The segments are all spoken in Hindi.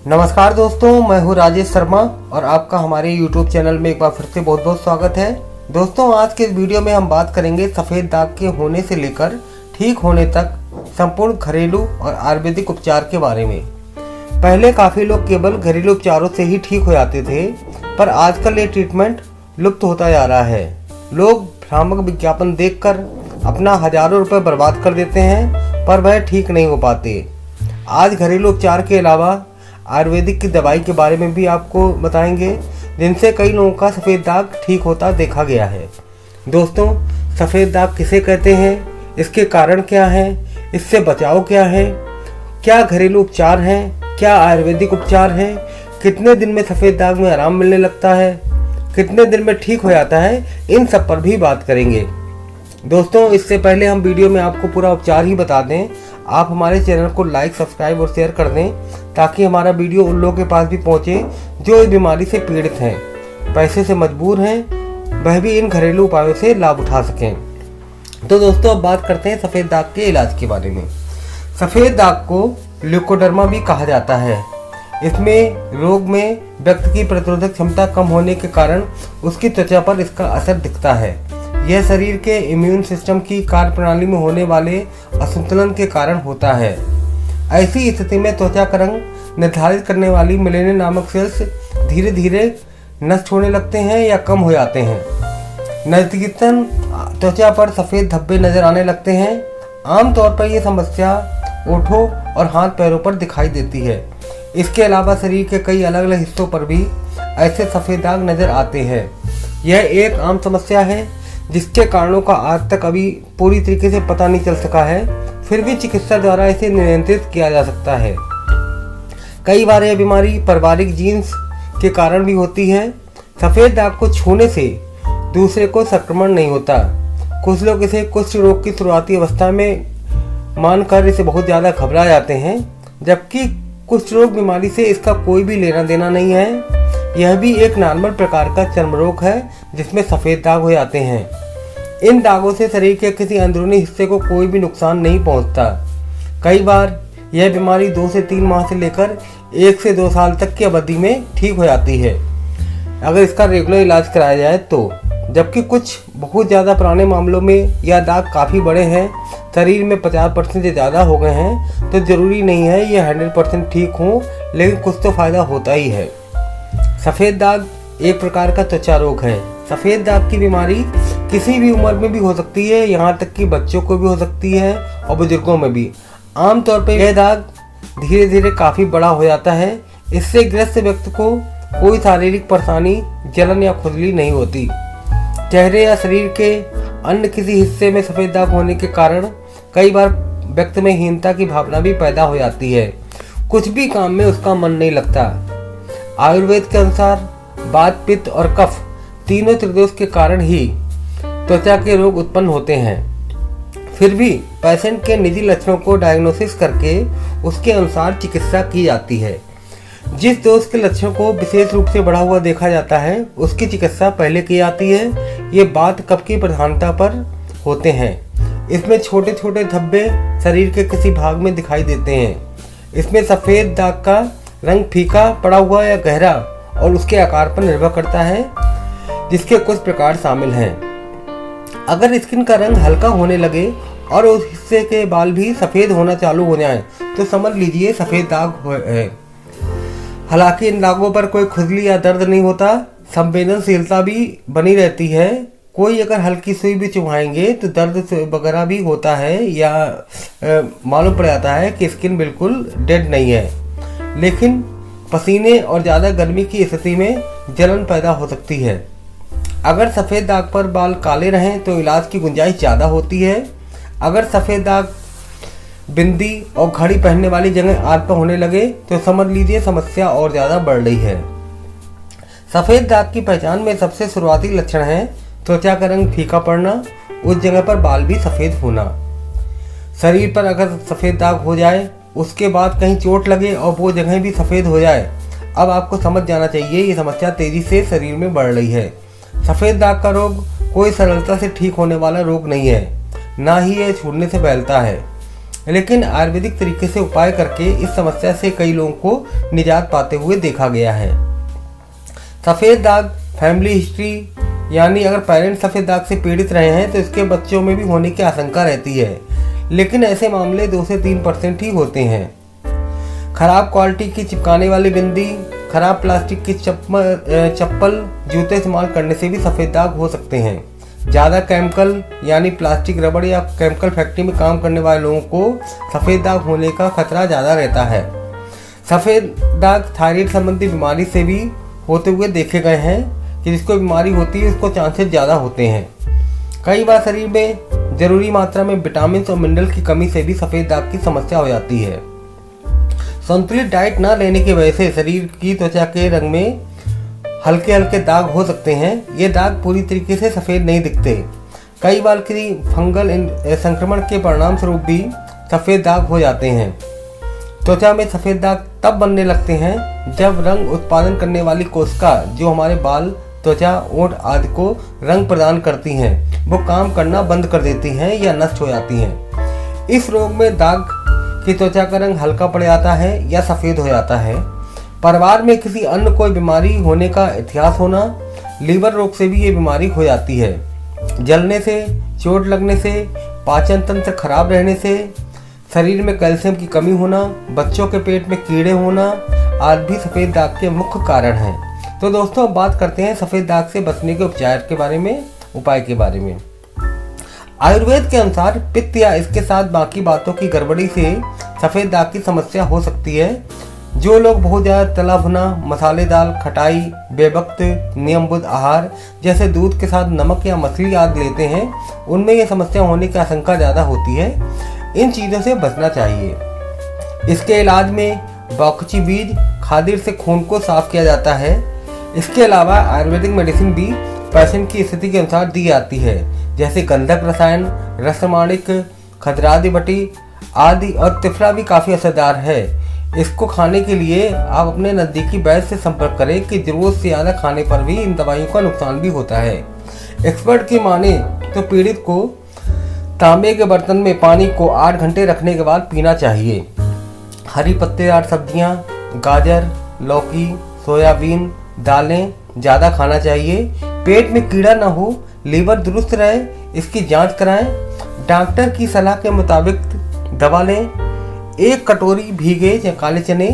नमस्कार दोस्तों, मैं हूं राजेश शर्मा और आपका हमारे YouTube चैनल में एक बार फिर से बहुत बहुत स्वागत है। दोस्तों, आज के इस वीडियो में हम बात करेंगे सफ़ेद दाग के होने से लेकर ठीक होने तक संपूर्ण घरेलू और आयुर्वेदिक उपचार के बारे में। पहले काफ़ी लोग केवल घरेलू उपचारों से ही ठीक हो जाते थे, पर आजकल ये ट्रीटमेंट लुप्त होता जा रहा है। लोग भ्रामक विज्ञापन देखकर अपना हजारों रुपये बर्बाद कर देते हैं, पर वह ठीक नहीं हो पाते। आज घरेलू उपचार के अलावा आयुर्वेदिक की दवाई के बारे में भी आपको बताएंगे, जिनसे कई लोगों का सफ़ेद दाग ठीक होता देखा गया है। दोस्तों, सफ़ेद दाग किसे कहते हैं, इसके कारण क्या हैं, इससे बचाव क्या है, क्या घरेलू उपचार हैं, क्या आयुर्वेदिक उपचार हैं, कितने दिन में सफ़ेद दाग में आराम मिलने लगता है, कितने दिन में ठीक हो जाता है, इन सब पर भी बात करेंगे। दोस्तों, इससे पहले हम वीडियो में आपको पूरा उपचार ही बता दें, आप हमारे चैनल को लाइक, सब्सक्राइब और शेयर कर दें, ताकि हमारा वीडियो उन लोगों के पास भी पहुंचे जो इस बीमारी से पीड़ित हैं, पैसे से मजबूर हैं, वह भी इन घरेलू उपायों से लाभ उठा सकें। तो दोस्तों, अब बात करते हैं सफ़ेद दाग के इलाज के बारे में। सफ़ेद दाग को ल्यूकोडर्मा भी कहा जाता है। इसमें रोग में व्यक्ति की प्रतिरोधक क्षमता कम होने के कारण उसकी त्वचा पर इसका असर दिखता है। यह शरीर के इम्यून सिस्टम की कार्यप्रणाली में होने वाले असंतुलन के कारण होता है। ऐसी स्थिति में त्वचा का रंग निर्धारित करने वाली मेलानिन नामक सेल्स धीरे धीरे नष्ट होने लगते हैं या कम हो जाते हैं। नतीजतन त्वचा पर सफ़ेद धब्बे नजर आने लगते हैं। आमतौर पर यह समस्या ओठों और हाथ पैरों पर दिखाई देती है। इसके अलावा शरीर के कई अलग अलग हिस्सों पर भी ऐसे सफ़ेद दाग नजर आते हैं। यह एक आम समस्या है जिसके कारणों का आज तक अभी पूरी तरीके से पता नहीं चल सका है, फिर भी चिकित्सा द्वारा इसे नियंत्रित किया जा सकता है। कई बार यह बीमारी पारिवारिक जीन्स के कारण भी होती है। सफ़ेद दाग को छूने से दूसरे को संक्रमण नहीं होता। कुछ लोग इसे कुष्ठ रोग की शुरुआती अवस्था में मानकर इसे बहुत ज़्यादा घबरा जाते हैं, जबकि कुष्ठ रोग बीमारी से इसका कोई भी लेना देना नहीं है। यह भी एक नॉर्मल प्रकार का चर्म रोग है जिसमें सफ़ेद दाग हो जाते हैं। इन दागों से शरीर के किसी अंदरूनी हिस्से को कोई भी नुकसान नहीं पहुंचता। कई बार यह बीमारी 2 से 3 माह से लेकर 1 से 2 साल तक की अवधि में ठीक हो जाती है, अगर इसका रेगुलर इलाज कराया जाए तो। जबकि कुछ बहुत ज़्यादा पुराने मामलों में यह दाग काफ़ी बड़े हैं, शरीर में 50% से ज़्यादा हो गए हैं, तो ज़रूरी नहीं है ये 100% ठीक हो, लेकिन कुछ तो फ़ायदा होता ही है। सफ़ेद दाग एक प्रकार का त्वचा रोग है। सफ़ेद दाग की बीमारी किसी भी उम्र में भी हो सकती है, यहाँ तक कि बच्चों को भी हो सकती है और बुजुर्गों में भी। आमतौर पर यह दाग धीरे धीरे काफ़ी बड़ा हो जाता है। इससे ग्रस्त व्यक्ति को कोई शारीरिक परेशानी, जलन या खुजली नहीं होती। चेहरे या शरीर के अन्य किसी हिस्से में सफ़ेद दाग होने के कारण कई बार व्यक्ति में हीनता की भावना भी पैदा हो जाती है। कुछ भी काम में उसका मन नहीं लगता। आयुर्वेद के अनुसार वात, पित्त और कफ तीनों त्रिदोष के कारण ही त्वचा के रोग उत्पन्न होते हैं। फिर भी पेशेंट के निजी लक्षणों को डायग्नोसिस करके उसके अनुसार चिकित्सा की जाती है। जिस दोष के लक्षण को विशेष रूप से बढ़ा हुआ देखा जाता है, उसकी चिकित्सा पहले की जाती है। ये बात कफ की प्रधानता पर होते हैं। इसमें छोटे छोटे धब्बे शरीर के किसी भाग में दिखाई देते हैं। इसमें सफ़ेद दाग का रंग फीका पड़ा हुआ या गहरा और उसके आकार पर निर्भर करता है, जिसके कुछ प्रकार शामिल हैं। अगर स्किन का रंग हल्का होने लगे और उस हिस्से के बाल भी सफ़ेद होना चालू हो जाएं, तो समझ लीजिए सफ़ेद दाग है। हालांकि इन दागों पर कोई खुजली या दर्द नहीं होता, संवेदनशीलता भी बनी रहती है। कोई अगर हल्की सुई भी चुभाएंगे तो दर्द वगैरह भी होता है या मालूम पड़ जाता है कि स्किन बिल्कुल डेड नहीं है। लेकिन पसीने और ज़्यादा गर्मी की स्थिति में जलन पैदा हो सकती है। अगर सफ़ेद दाग पर बाल काले रहें तो इलाज की गुंजाइश ज़्यादा होती है। अगर सफ़ेद दाग बिंदी और घड़ी पहनने वाली जगह आग पर होने लगे तो समझ लीजिए समस्या और ज़्यादा बढ़ रही है। सफ़ेद दाग की पहचान में सबसे शुरुआती लक्षण है त्वचा का रंग फीका पड़ना, उस जगह पर बाल भी सफ़ेद होना। शरीर पर अगर सफ़ेद दाग हो जाए, उसके बाद कहीं चोट लगे और वो जगह भी सफ़ेद हो जाए, अब आपको समझ जाना चाहिए ये समस्या तेज़ी से शरीर में बढ़ रही है। सफ़ेद दाग का रोग कोई सरलता से ठीक होने वाला रोग नहीं है, ना ही यह छूटने से फैलता है। लेकिन आयुर्वेदिक तरीके से उपाय करके इस समस्या से कई लोगों को निजात पाते हुए देखा गया है। सफ़ेद दाग फैमिली हिस्ट्री, यानी अगर पेरेंट्स सफ़ेद दाग से पीड़ित रहे हैं तो इसके बच्चों में भी होने की आशंका रहती है, लेकिन ऐसे मामले 2 से 3% ही होते हैं। खराब क्वालिटी की चिपकाने वाली बिंदी, खराब प्लास्टिक की चप्पल, जूते इस्तेमाल करने से भी सफ़ेद दाग हो सकते हैं। ज़्यादा केमिकल यानी प्लास्टिक, रबड़ या केमिकल फैक्ट्री में काम करने वाले लोगों को सफ़ेद दाग होने का खतरा ज़्यादा रहता है। सफ़ेद दाग थायराइड संबंधी बीमारी से भी होते हुए देखे गए हैं कि जिसको बीमारी होती है उसको चांसेस ज़्यादा होते हैं। कई बार शरीर में ज़रूरी मात्रा में विटामिन और मिनरल की कमी से भी सफ़ेद दाग की समस्या हो जाती है। संतुलित डाइट ना लेने की वजह से शरीर की त्वचा के रंग में हल्के हल्के दाग हो सकते हैं। ये दाग पूरी तरीके से सफ़ेद नहीं दिखते। कई बार किसी फंगल संक्रमण के परिणाम स्वरूप भी सफ़ेद दाग हो जाते हैं। त्वचा में सफ़ेद दाग तब बनने लगते हैं जब रंग उत्पादन करने वाली कोशिका जो हमारे बाल, त्वचा, ओंठ आदि को रंग प्रदान करती हैं वो काम करना बंद कर देती हैं या नष्ट हो जाती हैं। इस रोग में दाग की त्वचा का रंग हल्का पड़ जाता है या सफ़ेद हो जाता है। परिवार में किसी अन्य कोई बीमारी होने का इतिहास होना, लीवर रोग से भी ये बीमारी हो जाती है। जलने से, चोट लगने से, पाचन तंत्र खराब रहने से, शरीर में कैल्शियम की कमी होना, बच्चों के पेट में कीड़े होना आदि भी सफ़ेद दाग के मुख्य कारण हैं। तो दोस्तों अब बात करते हैं सफ़ेद दाग से बचने के उपचार के बारे में, उपाय के बारे में। आयुर्वेद के अनुसार पित्त या इसके साथ बाकी बातों की गड़बड़ी से सफ़ेद दाग की समस्या हो सकती है। जो लोग बहुत ज़्यादा तला भुना, मसालेदार, खटाई, बेवक्त, नियमबद्ध आहार जैसे दूध के साथ नमक या मछली आदि लेते हैं उनमें यह समस्या होने की आशंका ज़्यादा होती है। इन चीज़ों से बचना चाहिए। इसके इलाज में बौकची बीज खादिर से खून को साफ किया जाता है। इसके अलावा आयुर्वेदिक मेडिसिन भी पेशेंट की स्थिति के अनुसार दी जाती है, जैसे गंधक रसायन, रसमाणिक, खदरादि बटी आदि, और तिफरा भी काफ़ी असरदार है। इसको खाने के लिए आप अपने नज़दीकी वैद्य से संपर्क करें कि ज़रूरत से ज़्यादा खाने पर भी इन दवाइयों का नुकसान भी होता है। एक्सपर्ट की माने तो पीड़ित को तांबे के बर्तन में पानी को 8 घंटे रखने के बाद पीना चाहिए। हरी पत्तेदार सब्जियां, गाजर, लौकी, सोयाबीन, दालें ज़्यादा खाना चाहिए। पेट में कीड़ा न हो, लीवर दुरुस्त रहे, इसकी जांच कराएं। डॉक्टर की सलाह के मुताबिक दवा लें। 1 कटोरी भीगे या काले चने,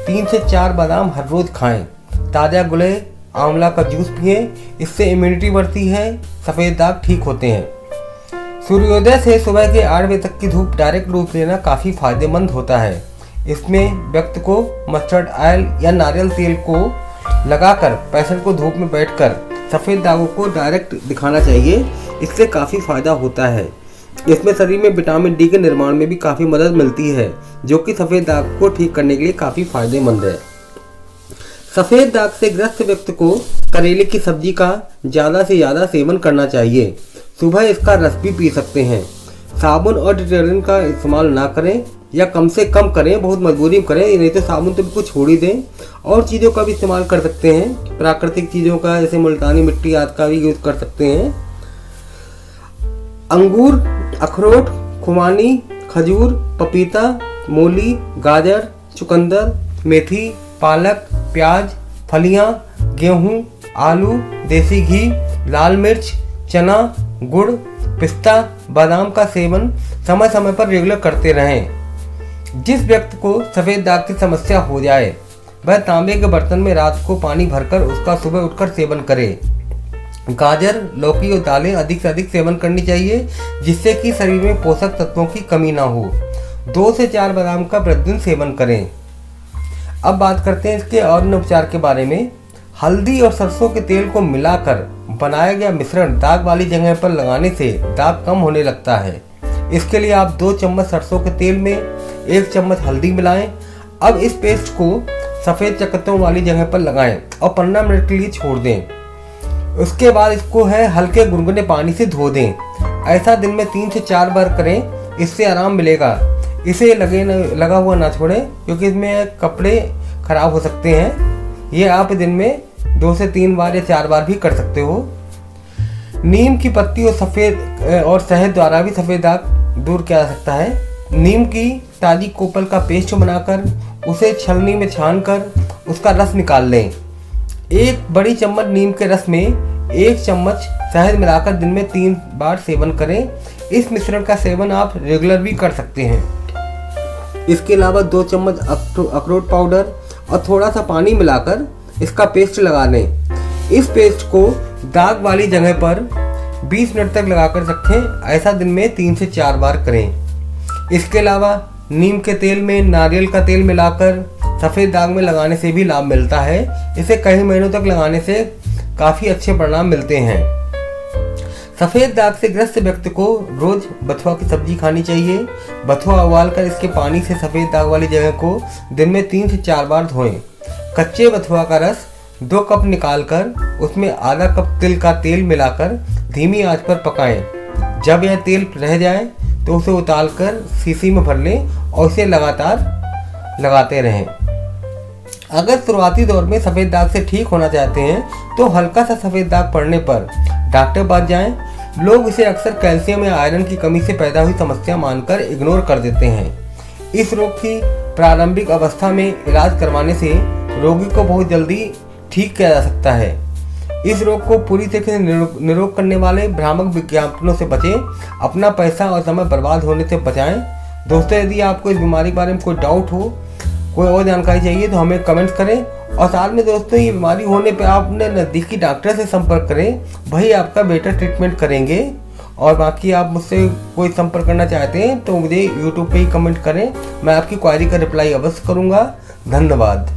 3 से 4 बादाम हर रोज खाएं। ताज़ा गुले आंवला का जूस पिए, इससे इम्यूनिटी बढ़ती है, सफ़ेद दाग ठीक होते हैं। सूर्योदय से सुबह के 8 बजे तक की धूप डायरेक्ट रूप लेना काफ़ी फायदेमंद होता है। इसमें व्यक्ति को मस्टर्ड ऑयल या नारियल तेल को लगाकर पेशेंट को धूप में बैठकर सफ़ेद दागों को डायरेक्ट दिखाना चाहिए। इससे काफ़ी फायदा होता है। इसमें शरीर में विटामिन डी के निर्माण में भी काफ़ी मदद मिलती है, जो कि सफ़ेद दाग को ठीक करने के लिए काफ़ी फायदेमंद है। सफ़ेद दाग से ग्रस्त व्यक्ति को करेले की सब्जी का ज़्यादा से ज़्यादा सेवन करना चाहिए। सुबह इसका रस भी पी सकते हैं। साबुन और डिटर्जेंट का इस्तेमाल ना करें या कम से कम करें, बहुत मजबूरी में करें, नहीं तो साबुन तो बिल्कुल छोड़ ही दें। और चीज़ों का भी इस्तेमाल कर सकते हैं, प्राकृतिक चीज़ों का, जैसे मुल्तानी मिट्टी आदि का भी यूज़ कर सकते हैं। अंगूर, अखरोट, खुमानी, खजूर, पपीता, मूली, गाजर, चुकंदर, मेथी, पालक, प्याज, फलियां, गेहूं, आलू, देसी घी, लाल मिर्च, चना, गुड़, पिस्ता, बादाम का सेवन समय समय पर रेगुलर करते रहें। जिस व्यक्ति को सफ़ेद दाग की समस्या हो जाए वह तांबे के बर्तन में रात को पानी भरकर उसका सुबह उठकर सेवन करे। गाजर, लौकी और दालें अधिक से अधिक सेवन करनी चाहिए, जिससे कि शरीर में पोषक तत्वों की कमी ना हो। 2 से 4 बादाम का प्रतिदिन सेवन करें। अब बात करते हैं इसके और उपचार के बारे में। हल्दी और सरसों के तेल को मिलाकर बनाया गया मिश्रण दाग वाली जगह पर लगाने से दाग कम होने लगता है। इसके लिए आप 2 चम्मच सरसों के तेल में 1 चम्मच हल्दी मिलाएं। अब इस पेस्ट को सफ़ेद चकत्तों वाली जगह पर लगाएं और 15 मिनट के लिए छोड़ दें। उसके बाद इसको हल्के गुनगुने पानी से धो दें। ऐसा दिन में 3 से 4 बार करें, इससे आराम मिलेगा। इसे लगा हुआ ना छोड़ें, क्योंकि इसमें कपड़े खराब हो सकते हैं। ये आप दिन में 2 से 3 बार या 4 बार भी कर सकते हो। नीम की पत्ती और शहद द्वारा भी सफ़ेद दाग दूर किया जा सकता है। नीम की ताज़ी कोपल का पेस्ट बनाकर उसे छलनी में छानकर उसका रस निकाल लें। 1 बड़ी चम्मच नीम के रस में 1 चम्मच शहद मिलाकर दिन में 3 बार सेवन करें। इस मिश्रण का सेवन आप रेगुलर भी कर सकते हैं। इसके अलावा 2 चम्मच अखरोट पाउडर और थोड़ा सा पानी मिलाकर इसका पेस्ट लगा लें। इस पेस्ट को दाग वाली जगह पर 20 मिनट तक लगाकर रखें। ऐसा दिन में 3 से 4 बार करें। इसके अलावा नीम के तेल में नारियल का तेल मिलाकर सफ़ेद दाग में लगाने से भी लाभ मिलता है। इसे कई महीनों तक लगाने से काफ़ी अच्छे परिणाम मिलते हैं। सफ़ेद दाग से ग्रस्त व्यक्ति को रोज बथुआ की सब्जी खानी चाहिए। बथुआ उबालकर इसके पानी से सफ़ेद दाग वाली जगह को दिन में 3 से 4 बार धोएं। कच्चे बथुआ का रस 2 कप निकालकर उसमें आधा कप तिल का तेल मिलाकर धीमी आंच पर पकाएं। जब यह तेल रह जाए तो उसे उतारकर शीशी में भर लें और इसे लगातार लगाते रहें। अगर शुरुआती दौर में सफ़ेद दाग से ठीक होना चाहते हैं तो हल्का सा सफ़ेद दाग पड़ने पर डॉक्टर पास जाएं। लोग इसे अक्सर कैल्शियम या आयरन की कमी से पैदा हुई समस्या मानकर इग्नोर कर देते हैं। इस रोग की प्रारंभिक अवस्था में इलाज करवाने से रोगी को बहुत जल्दी ठीक किया जा सकता है। इस रोग को पूरी तरीके से निरोग करने वाले भ्रामक विज्ञापनों से बचें। अपना पैसा और समय बर्बाद होने से बचाएं। दोस्तों, यदि आपको इस बीमारी के बारे में कोई डाउट हो, कोई और जानकारी चाहिए तो हमें कमेंट्स करें। और साथ में दोस्तों, ये बीमारी होने पे आप अपने नज़दीकी डॉक्टर से संपर्क करें। वही आपका बेटर ट्रीटमेंट करेंगे। और बाकी आप मुझसे कोई संपर्क करना चाहते हैं तो मुझे यूट्यूब पे ही कमेंट करें। मैं आपकी क्वारी का रिप्लाई अवश्य करूँगा। धन्यवाद।